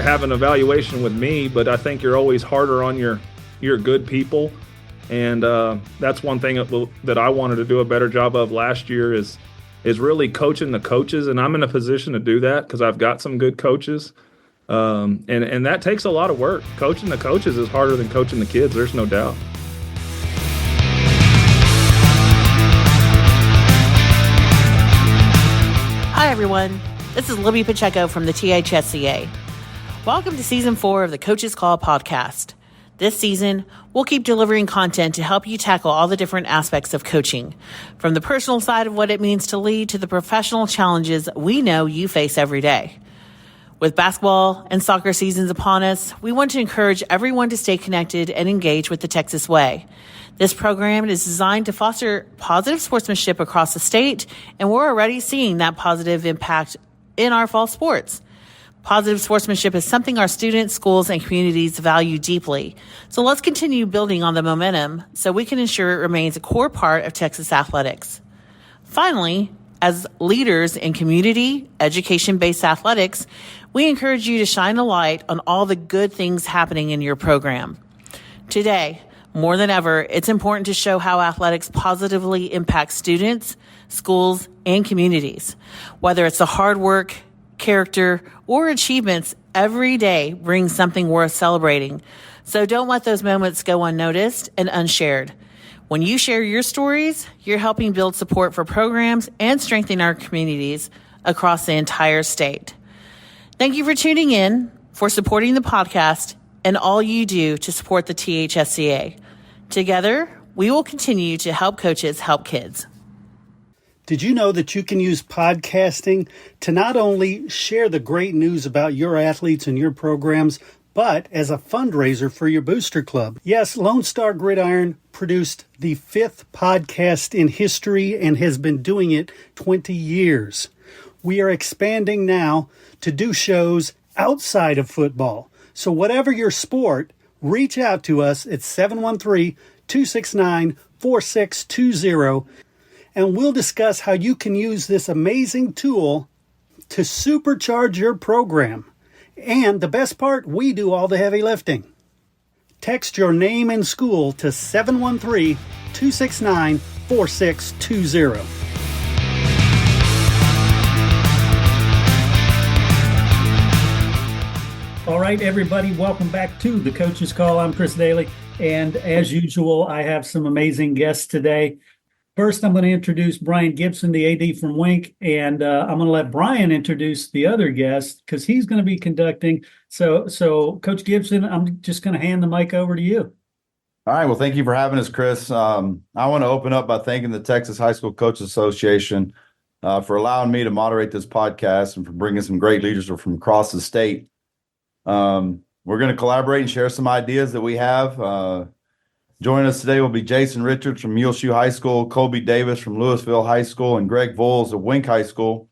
have an evaluation with me, but I think you're always harder on your good people. And that's one thing that I wanted to do a better job of last year is really coaching the coaches. And I'm in a position to do that because I've got some good coaches. And that takes a lot of work. Coaching the coaches is harder than coaching the kids. There's no doubt. Hi, everyone. This is Libby Pacheco from the THSCA. Welcome to Season 4 of the Coach's Call podcast. This season, we'll keep delivering content to help you tackle all the different aspects of coaching, from the personal side of what it means to lead to the professional challenges we know you face every day. With basketball and soccer seasons upon us, we want to encourage everyone to stay connected and engage with the Texas way. This program is designed to foster positive sportsmanship across the state, and we're already seeing that positive impact in our fall sports. Positive sportsmanship is something our students, schools, and communities value deeply. So let's continue building on the momentum so we can ensure it remains a core part of Texas athletics. Finally, as leaders in community, education-based athletics, we encourage you to shine a light on all the good things happening in your program. Today, more than ever, it's important to show how athletics positively impact students, schools, and communities. Whether it's the hard work, character, or achievements, every day brings something worth celebrating. So don't let those moments go unnoticed and unshared. When you share your stories, you're helping build support for programs and strengthen our communities across the entire state. Thank you for tuning in, for supporting the podcast, and all you do to support the THSCA. Together, we will continue to help coaches help kids. Did you know that you can use podcasting to not only share the great news about your athletes and your programs, but as a fundraiser for your booster club? Yes, Lone Star Gridiron produced the 5th podcast in history and has been doing it 20 years. We are expanding now to do shows outside of football. So whatever your sport, reach out to us at 713-269-4620. And we'll discuss how you can use this amazing tool to supercharge your program. And the best part, we do all the heavy lifting. Text your name and school to 713-269-4620. All right, everybody, welcome back to the Coach's Call. I'm Chris Daly, and as usual, I have some amazing guests today. First, I'm going to introduce Brian Gibson, the AD from Wink, and I'm going to let Brian introduce the other guest because he's going to be conducting. So, Coach Gibson, I'm just going to hand the mic over to you. All right. Well, thank you for having us, Chris. I want to open up by thanking the Texas High School Coaches Association for allowing me to moderate this podcast and for bringing some great leaders from across the state. We're going to collaborate and share some ideas that we have. Joining us today will be Jason Richards from Muleshoe High School, Colby Davis from Lewisville High School, and Greg Voyles of Wink High School.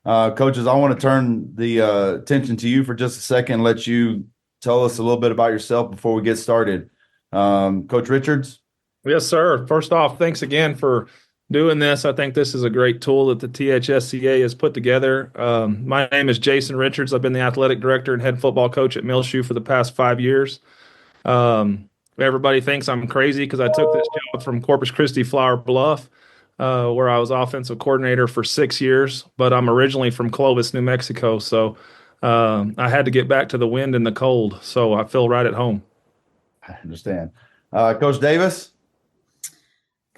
Coaches, I want to turn the attention to you for just a second and let you tell us a little bit about yourself before we get started. Coach Richards? Yes, sir. First off, thanks again for doing this. I think this is a great tool that the THSCA has put together. My name is Jason Richards. I've been the athletic director and head football coach at Muleshoe for the past 5 years. Everybody thinks I'm crazy because I took this job from Corpus Christi Flower Bluff, where I was offensive coordinator for 6 years, but I'm originally from Clovis, New Mexico. So I had to get back to the wind and the cold. So I feel right at home. I understand. Coach Davis?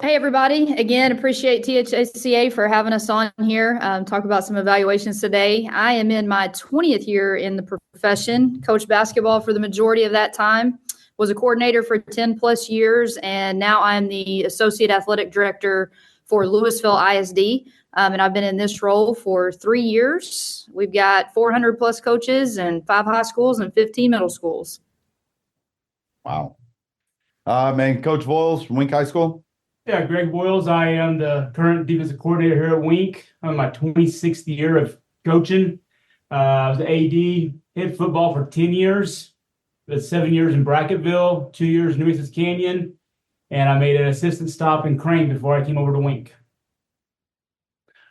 Hey, everybody. Again, appreciate THSCA for having us on here, talk about some evaluations today. I am in my 20th year in the profession, coached basketball for the majority of that time, was a coordinator for 10 plus years, and now I'm the associate athletic director for Lewisville ISD. And I've been in this role for 3 years. We've got 400 plus coaches and 5 high schools and 15 middle schools. Wow. Coach Voyles from Wink High School? Yeah, Greg Voyles. I am the current defensive coordinator here at Wink. I'm my 26th year of coaching. I was AD, head football for 10 years. That's 7 years in Brackettville, 2 years in Nueces Canyon, and I made an assistant stop in Crane before I came over to Wink.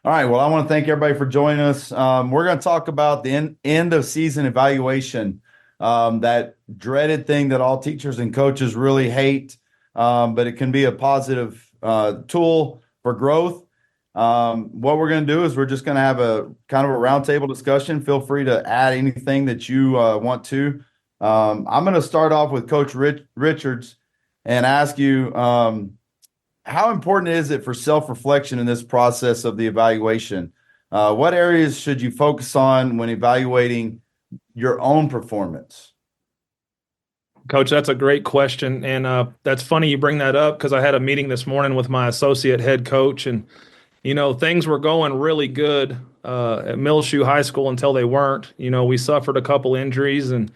All right. Well, I want to thank everybody for joining us. We're going to talk about the end of season evaluation, that dreaded thing that all teachers and coaches really hate, but it can be a positive tool for growth. What we're going to do is we're just going to have a kind of a roundtable discussion. Feel free to add anything that you want to. I'm going to start off with Coach Richards and ask you, how important is it for self-reflection in this process of the evaluation? What areas should you focus on when evaluating your own performance? Coach, that's a great question. And that's funny you bring that up because I had a meeting this morning with my associate head coach, and, things were going really good at Muleshoe High School until they weren't. We suffered a couple injuries, and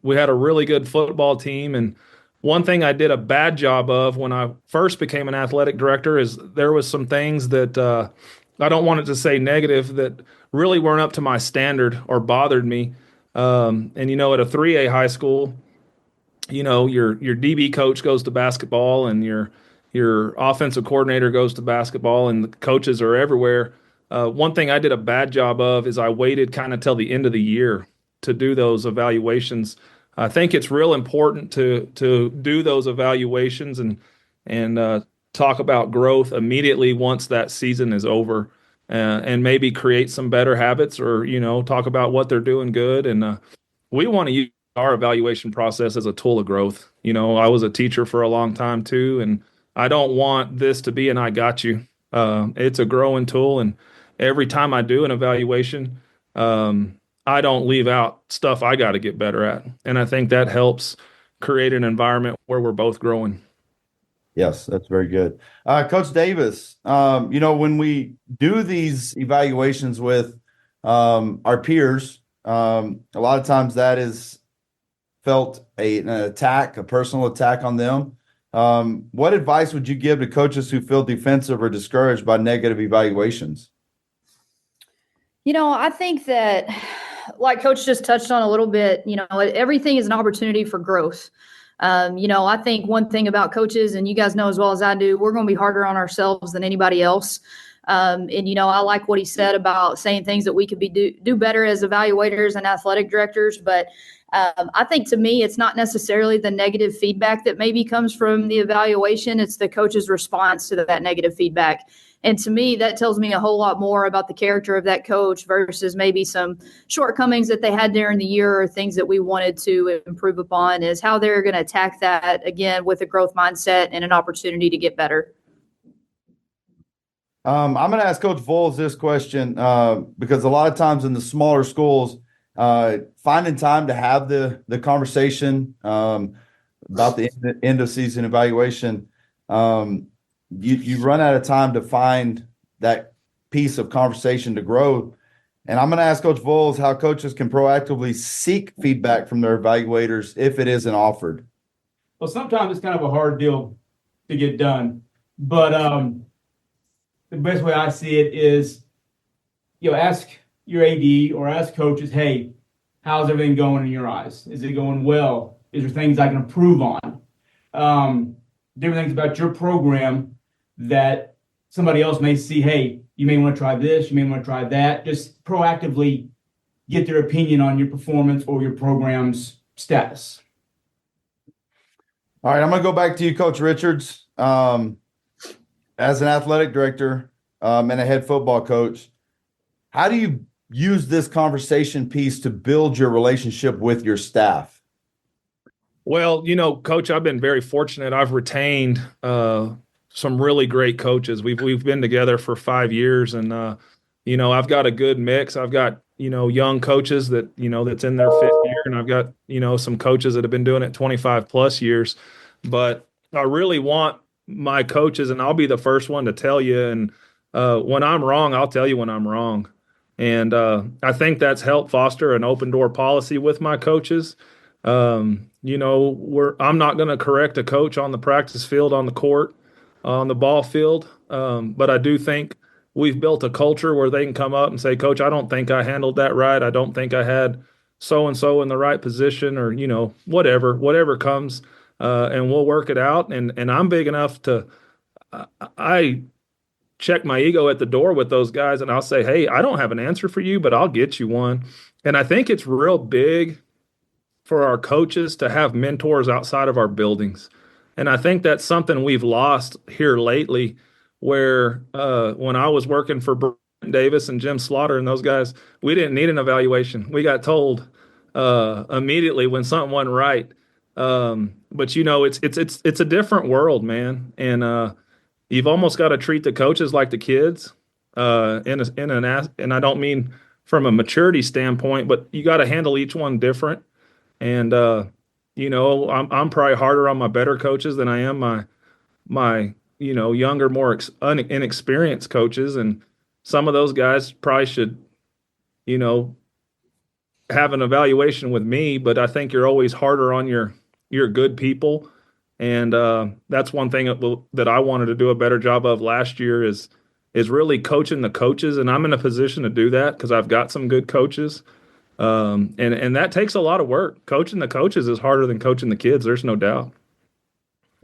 we had a really good football team. And one thing I did a bad job of when I first became an athletic director is there was some things that I don't want it to say negative that really weren't up to my standard or bothered me. And at a 3A high school, your DB coach goes to basketball, and your offensive coordinator goes to basketball, and the coaches are everywhere. One thing I did a bad job of is I waited kind of till the end of the year to do those evaluations. I think it's real important to do those evaluations and talk about growth immediately once that season is over, and maybe create some better habits, or talk about what they're doing good. And we want to use our evaluation process as a tool of growth. I was a teacher for a long time too, and I don't want this to be an I got you. It's a growing tool, and every time I do an evaluation, I don't leave out stuff I got to get better at. And I think that helps create an environment where we're both growing. Yes, that's very good. Coach Davis, when we do these evaluations with our peers, a lot of times that is felt an attack, a personal attack on them. What advice would you give to coaches who feel defensive or discouraged by negative evaluations? I think that, like Coach just touched on a little bit, everything is an opportunity for growth. I think one thing about coaches, and you guys know as well as I do, we're going to be harder on ourselves than anybody else. I like what he said about saying things that we could do better as evaluators and athletic directors. But I think to me, it's not necessarily the negative feedback that maybe comes from the evaluation. It's the coach's response to that negative feedback. And to me, that tells me a whole lot more about the character of that coach versus maybe some shortcomings that they had during the year or things that we wanted to improve upon, is how they're going to attack that, again, with a growth mindset and an opportunity to get better. I'm going to ask Coach Voyles this question because a lot of times in the smaller schools, finding time to have the conversation about the end of season evaluation, you run out of time to find that piece of conversation to grow. And I'm going to ask Coach Voyles how coaches can proactively seek feedback from their evaluators if it isn't offered. Well, sometimes it's kind of a hard deal to get done, but the best way I see it is, ask your AD or ask coaches, hey, how's everything going in your eyes? Is it going well? Is there things I can improve on? Different things about your program that somebody else may see, hey, you may want to try this, you may want to try that. Just proactively get their opinion on your performance or your program's status. All right, I'm going to go back to you, Coach Richards. As an athletic director and a head football coach, how do you use this conversation piece to build your relationship with your staff? Well, Coach, I've been very fortunate. I've retained some really great coaches. We've been together for 5 years, and I've got a good mix. I've got young coaches that that's in their 5th year, and I've got some coaches that have been doing it 25 plus years. But I really want my coaches, and I'll be the first one to tell you. And when I'm wrong, I'll tell you when I'm wrong. And I think that's helped foster an open door policy with my coaches. I'm not going to correct a coach on the practice field, on the court, on the ball field. But I do think we've built a culture where they can come up and say, Coach, I don't think I handled that right. I don't think I had so-and-so in the right position, or, whatever comes, and we'll work it out. And I'm big enough to, check my ego at the door with those guys, and I'll say, hey, I don't have an answer for you, but I'll get you one. And I think it's real big for our coaches to have mentors outside of our buildings. And I think that's something we've lost here lately, where when I was working for Brent Davis and Jim Slaughter and those guys, we didn't need an evaluation. We got told immediately when something wasn't right. But it's a different world, man. And you've almost got to treat the coaches like the kids. And I don't mean from a maturity standpoint, but you got to handle each one different. And I'm probably harder on my better coaches than I am my younger, more inexperienced coaches. And some of those guys probably should have an evaluation with me. But I think you're always harder on your good people. And that's one thing that I wanted to do a better job of last year is really coaching the coaches. And I'm in a position to do that because I've got some good coaches. And that takes a lot of work. Coaching the coaches is harder than coaching the kids. There's no doubt.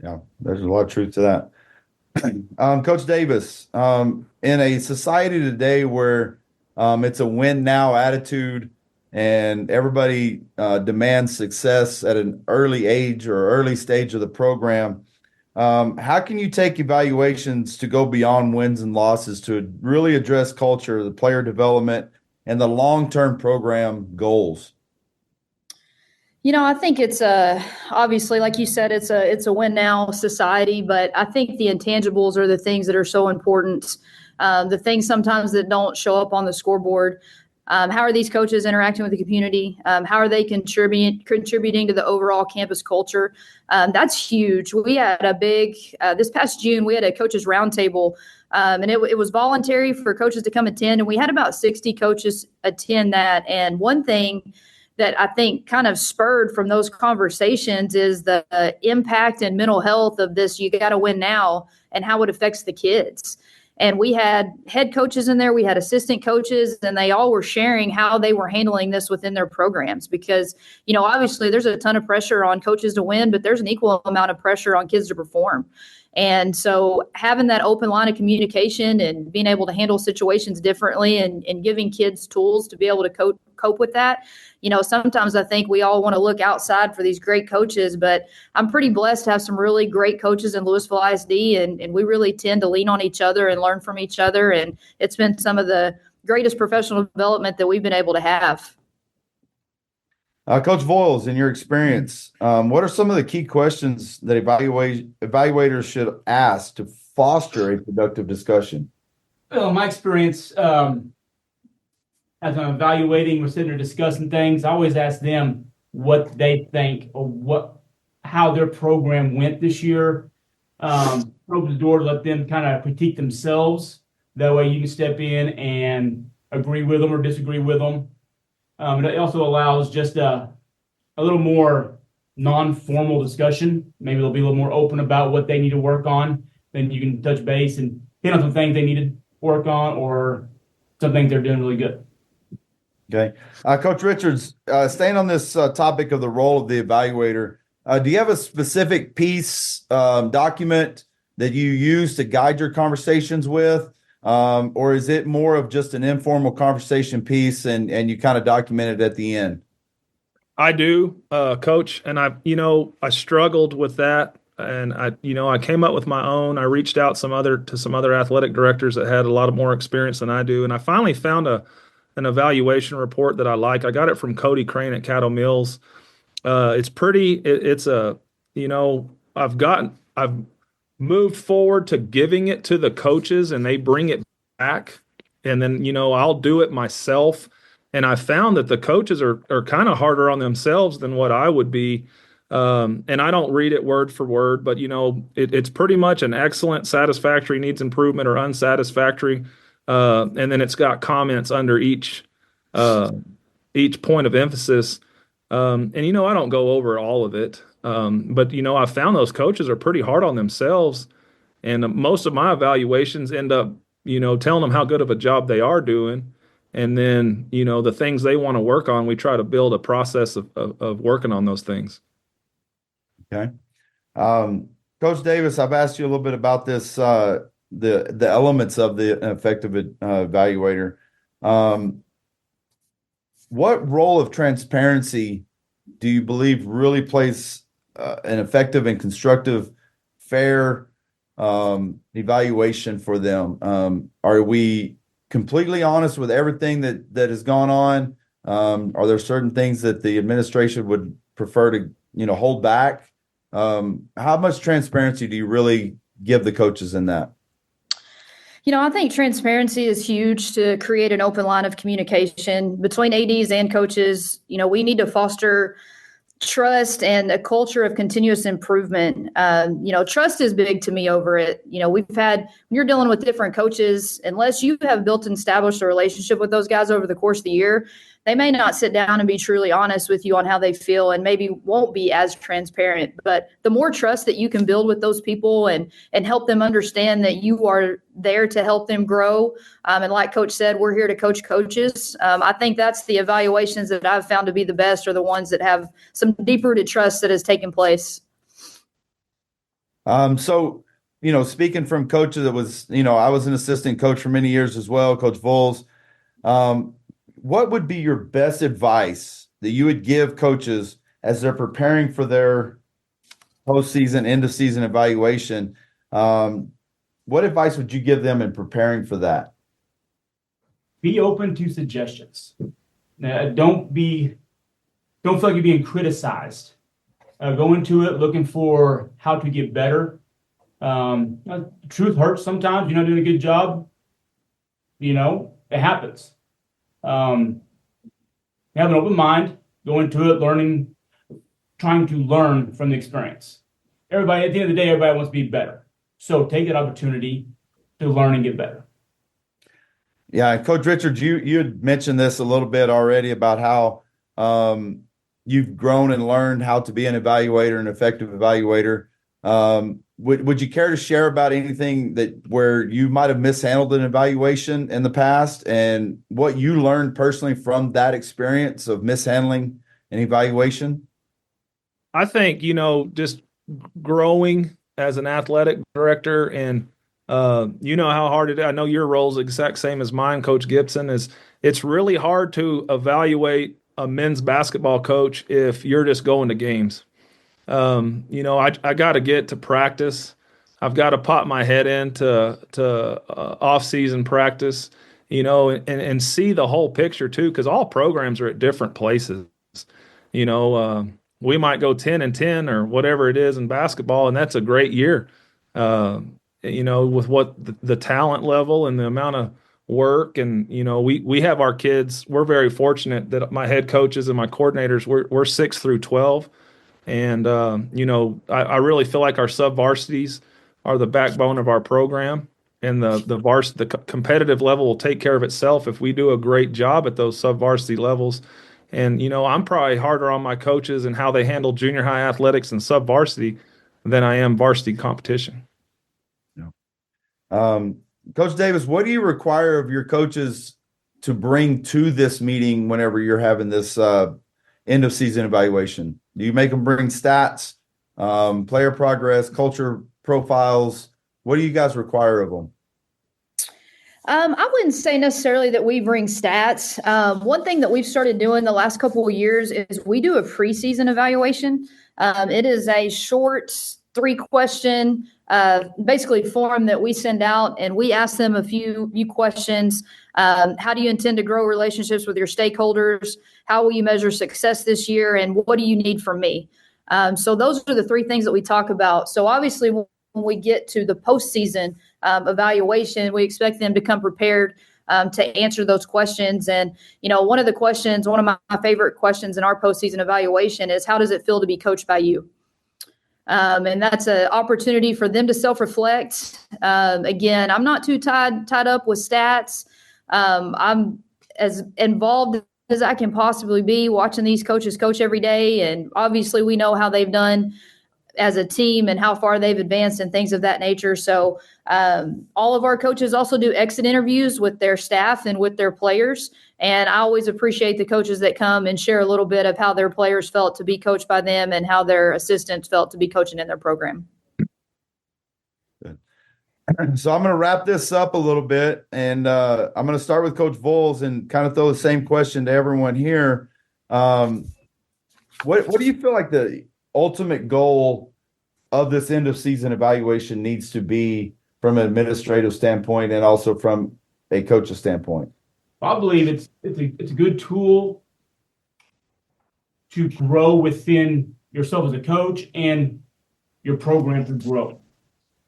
Yeah, there's a lot of truth to that. Coach Davis, in a society today where it's a win now attitude and everybody demands success at an early age or early stage of the program, how can you take evaluations to go beyond wins and losses to really address culture, the player development, and the long-term program goals? I think it's obviously, like you said, it's a win now society, but I think the intangibles are the things that are so important. The things sometimes that don't show up on the scoreboard. How are these coaches interacting with the community? How are they contributing to the overall campus culture? That's huge. We had a big, this past June, we had a coaches roundtable, and it was voluntary for coaches to come attend. And we had about 60 coaches attend that. And one thing that I think kind of spurred from those conversations is the impact and mental health of this. You got to win now and how it affects the kids. And we had head coaches in there, we had assistant coaches, and they all were sharing how they were handling this within their programs. Because, obviously there's a ton of pressure on coaches to win, but there's an equal amount of pressure on kids to perform. And so having that open line of communication and being able to handle situations differently and giving kids tools to be able to cope with that. Sometimes I think we all want to look outside for these great coaches, but I'm pretty blessed to have some really great coaches in Lewisville ISD, and we really tend to lean on each other and learn from each other. And it's been some of the greatest professional development that we've been able to have. Coach Voyles, in your experience, what are some of the key questions that evaluators should ask to foster a productive discussion? Well, in my experience, as I'm evaluating, we're sitting there discussing things, I always ask them what they think or how their program went this year. Open the door to let them kind of critique themselves. That way you can step in and agree with them or disagree with them. It also allows just a little more non-formal discussion. Maybe they'll be a little more open about what they need to work on. Then you can touch base and hit on some things they need to work on or some things they're doing really good. Okay. Coach Richards, staying on this topic of the role of the evaluator, do you have a specific piece, document that you use to guide your conversations with? Or is it more of just an informal conversation piece and you kind of document it at the end? I do, Coach, and I struggled with that, and I came up with my own. I reached out to some other athletic directors that had a lot of more experience than I do, and I finally found an evaluation report that I like. I got it from Cody Crane at Cattle Mills. It's pretty. I've moved forward to giving it to the coaches, and they bring it back, and then I'll do it myself. And I found that the coaches are kind of harder on themselves than what I would be. And I don't read it word for word, but it's pretty much an excellent, satisfactory, needs improvement, or unsatisfactory. And then it's got comments under each point of emphasis. And I don't go over all of it. But I found those coaches are pretty hard on themselves. And most of my evaluations end up, telling them how good of a job they are doing. And then, the things they want to work on, we try to build a process of working on those things. Okay. Coach Davis, I've asked you a little bit about this, the elements of the effective evaluator. What role of transparency do you believe really plays an effective and constructive, fair evaluation for them? Are we completely honest with everything that has gone on? Are there certain things that the administration would prefer to, hold back? How much transparency do you really give the coaches in that? I think transparency is huge to create an open line of communication between ADs and coaches. We need to foster trust and a culture of continuous improvement. Trust is big to me over it. When you're dealing with different coaches, unless you have built and established a relationship with those guys over the course of the year, they may not sit down and be truly honest with you on how they feel, and maybe won't be as transparent. But the more trust that you can build with those people and help them understand that you are there to help them grow. And like Coach said, we're here to coach coaches. I think that's the evaluations that I've found to be the best, are the ones that have some deep-rooted trust that has taken place. So, speaking from coaches, I was an assistant coach for many years as well, Coach Voyles. What would be your best advice that you would give coaches as they're preparing for their postseason, end of season evaluation? What advice would you give them in preparing for that? Be open to suggestions. Don't feel like you're being criticized. Go into it looking for how to get better. The truth hurts sometimes. You're not doing a good job. It happens. Have an open mind. Go into it trying to learn from the experience. Everybody, at the end of the day, everybody wants to be better. So take that opportunity to learn and get better. Yeah, Coach Richards, you had mentioned this a little bit already about how you've grown and learned how to be an evaluator, an effective evaluator. Would you care to share about anything where you might have mishandled an evaluation in the past, and what you learned personally from that experience of mishandling an evaluation? I think, just growing as an athletic director, and how hard it is. I know your role is the exact same as mine, Coach Gibson. It's really hard to evaluate a men's basketball coach if you're just going to games. I got to get to practice. I've got to pop my head into off-season practice, and see the whole picture too, because all programs are at different places. We might go 10-10 or whatever it is in basketball, and that's a great year. With what the talent level and the amount of work, and we have our kids. We're very fortunate that my head coaches and my coordinators we're 6 through 12. And, I really feel like our sub-varsities are the backbone of our program, and the competitive level will take care of itself if we do a great job at those sub-varsity levels. And, I'm probably harder on my coaches and how they handle junior high athletics and sub-varsity than I am varsity competition. Coach Davis, what do you require of your coaches to bring to this meeting whenever you're having this end of season evaluation? Do you make them bring stats, player progress, culture profiles? What do you guys require of them? I wouldn't say necessarily that we bring stats. One thing that we've started doing the last couple of years is we do a preseason evaluation. It is a short 3-question basically form that we send out, and we ask them a few questions. How do you intend to grow relationships with your stakeholders? How will you measure success this year? And what do you need from me? So those are the 3 things that we talk about. So obviously when we get to the postseason evaluation, we expect them to come prepared to answer those questions. And, one of my favorite questions in our postseason evaluation is, how does it feel to be coached by you? And that's an opportunity for them to self-reflect. Again, I'm not too tied up with stats. I'm as involved as I can possibly be watching these coaches coach every day. And obviously we know how they've done as a team and how far they've advanced and things of that nature. So all of our coaches also do exit interviews with their staff and with their players. And I always appreciate the coaches that come and share a little bit of how their players felt to be coached by them and how their assistants felt to be coaching in their program. Good. So I'm going to wrap this up a little bit, and I'm going to start with Coach Voyles and kind of throw the same question to everyone here. What do you feel like the ultimate goal of this end of season evaluation needs to be from an administrative standpoint and also from a coach's standpoint? I believe it's a good tool to grow within yourself as a coach and your program to grow.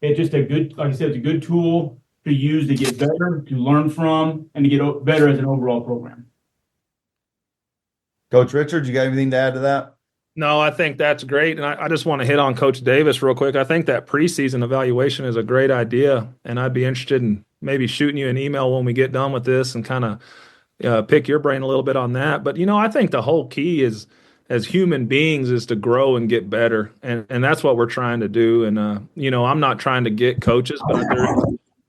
It's just a good, like I said, it's a good tool to use to get better, to learn from, and to get better as an overall program. Coach Richard, you got anything to add to that? No, I think that's great. And I just want to hit on Coach Davis real quick. I think that preseason evaluation is a great idea. And I'd be interested in maybe shooting you an email when we get done with this and kind of pick your brain a little bit on that. But, I think the whole key is, as human beings, is to grow and get better. And that's what we're trying to do. And, I'm not trying to get coaches, but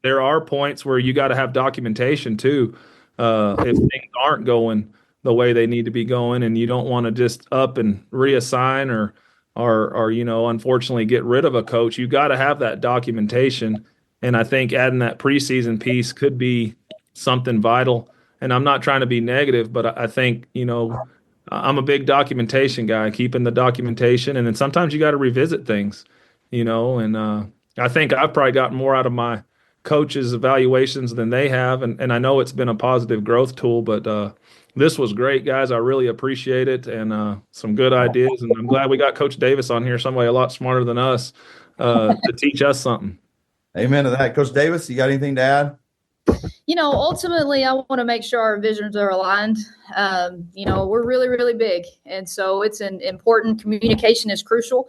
there are points where you got to have documentation too. If things aren't going the way they need to be going, and you don't want to just up and reassign or unfortunately get rid of a coach, you got to have that documentation. And I think adding that preseason piece could be something vital. And I'm not trying to be negative, but I think, I'm a big documentation guy, keeping the documentation. And then sometimes you got to revisit things, and I think I've probably gotten more out of my coaches' evaluations than they have. And I know it's been a positive growth tool, but this was great, guys. I really appreciate it, and some good ideas. And I'm glad we got Coach Davis on here, somebody a lot smarter than us, to teach us something. Amen to that. Coach Davis, you got anything to add? Ultimately, I want to make sure our visions are aligned. We're really, really big. And so it's important. Communication is crucial.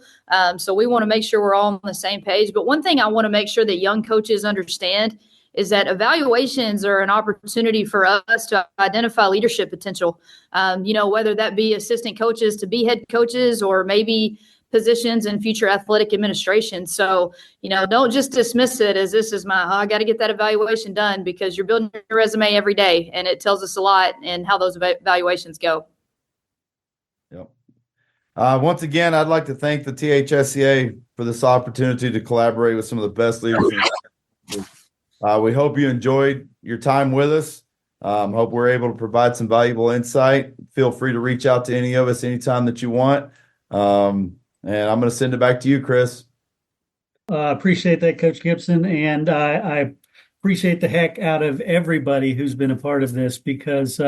So we want to make sure we're all on the same page. But one thing I want to make sure that young coaches understand is that evaluations are an opportunity for us to identify leadership potential, whether that be assistant coaches to be head coaches or maybe positions in future athletic administration. So, don't just dismiss it as this is I got to get that evaluation done, because you're building your resume every day, and it tells us a lot in how those evaluations go. Yep. Once again, I'd like to thank the THSCA for this opportunity to collaborate with some of the best leaders. We hope you enjoyed your time with us. Hope we're able to provide some valuable insight. Feel free to reach out to any of us anytime that you want. And I'm going to send it back to you, Chris. Appreciate that, Coach Gibson. And I appreciate the heck out of everybody who's been a part of this, because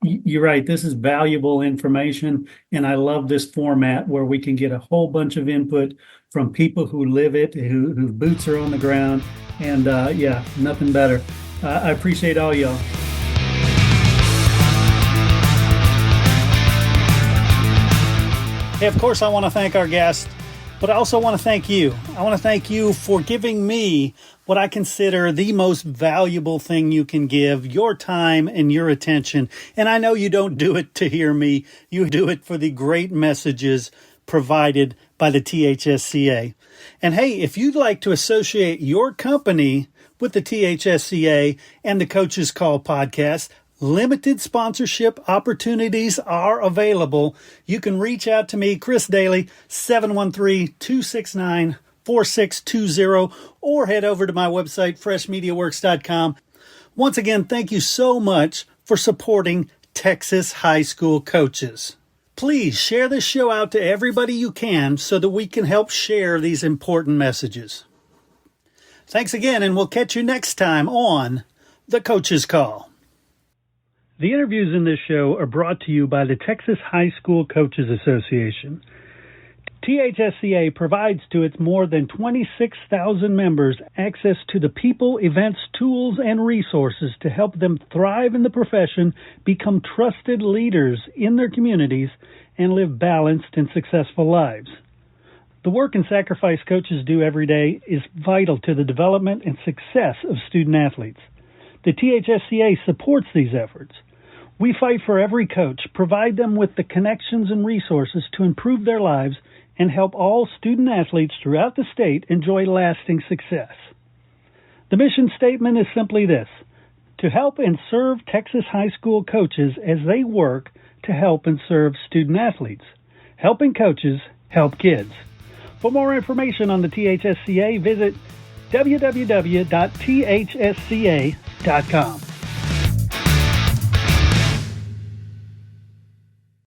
you're right. This is valuable information. And I love this format where we can get a whole bunch of input from people who live it, whose boots are on the ground. And nothing better. I appreciate all y'all. Hey, of course, I want to thank our guest, but I also want to thank you. I want to thank you for giving me what I consider the most valuable thing you can give, your time and your attention. And I know you don't do it to hear me. You do it for the great messages provided by the THSCA. And hey, if you'd like to associate your company with the THSCA and the Coach's Call podcast, limited sponsorship opportunities are available. You can reach out to me, Chris Daly, 713-269-4620, or head over to my website, freshmediaworks.com. Once again, thank you so much for supporting Texas high school coaches. Please share this show out to everybody you can so that we can help share these important messages. Thanks again, and we'll catch you next time on The Coach's Call. The interviews in this show are brought to you by the Texas High School Coaches Association. THSCA provides to its more than 26,000 members access to the people, events, tools, and resources to help them thrive in the profession, become trusted leaders in their communities, and live balanced and successful lives. The work and sacrifice coaches do every day is vital to the development and success of student athletes. The THSCA supports these efforts. We fight for every coach, provide them with the connections and resources to improve their lives, and help all student athletes throughout the state enjoy lasting success. The mission statement is simply this: to help and serve Texas high school coaches as they work to help and serve student athletes. Helping coaches help kids. For more information on the THSCA, visit www.thsca.com.